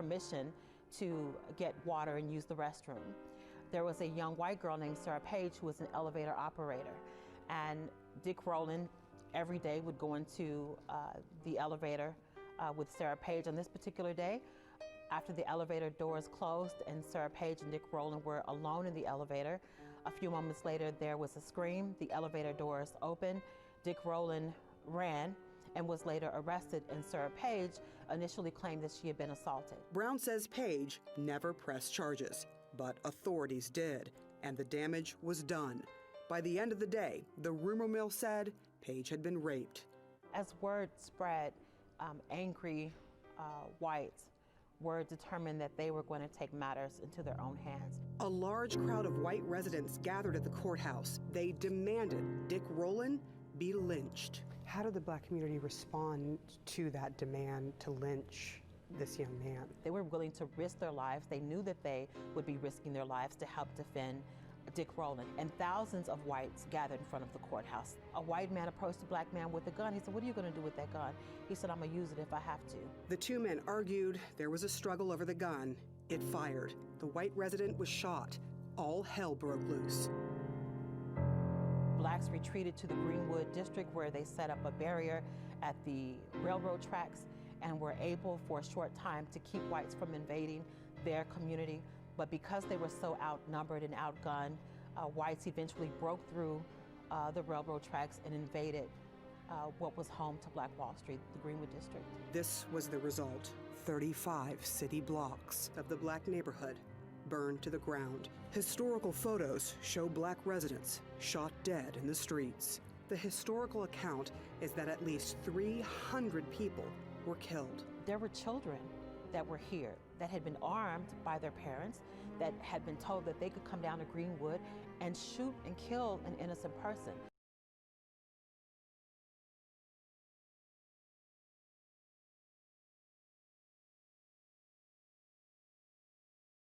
permission to get water and use the restroom. There was a young white girl named Sarah Page who was an elevator operator. And Dick Rowland every day would go into the elevator with Sarah Page. On this particular day, after the elevator doors closed and Sarah Page and Dick Rowland were alone in the elevator, a few moments later there was a scream, the elevator doors opened, Dick Rowland ran and was later arrested, and Sarah Page initially claimed that she had been assaulted. Brown says Page never pressed charges, but authorities did, and the damage was done. By the end of the day, the rumor mill said Page had been raped. As word spread, angry whites were determined that they were going to take matters into their own hands. A large crowd of white residents gathered at the courthouse. They demanded Dick Rowland be lynched. How did the black community respond to that demand to lynch this young man? They were willing to risk their lives. They knew that they would be risking their lives to help defend Dick Rowland. And thousands of whites gathered in front of the courthouse. A white man approached a black man with a gun. He said, "What are you going to do with that gun?" He said, "I'm going to use it if I have to." The two men argued. There was a struggle over the gun. It fired. The white resident was shot. All hell broke loose. Blacks retreated to the Greenwood district where they set up a barrier at the railroad tracks and were able for a short time to keep whites from invading their community. But because they were so outnumbered and outgunned, whites eventually broke through the railroad tracks and invaded what was home to Black Wall Street, the Greenwood district. This was the result. 35 city blocks of the black neighborhood burned to the ground. Historical photos show black residents shot dead in the streets. The historical account is that at least 300 people were killed. There were children that were here that had been armed by their parents, that had been told that they could come down to Greenwood and shoot and kill an innocent person.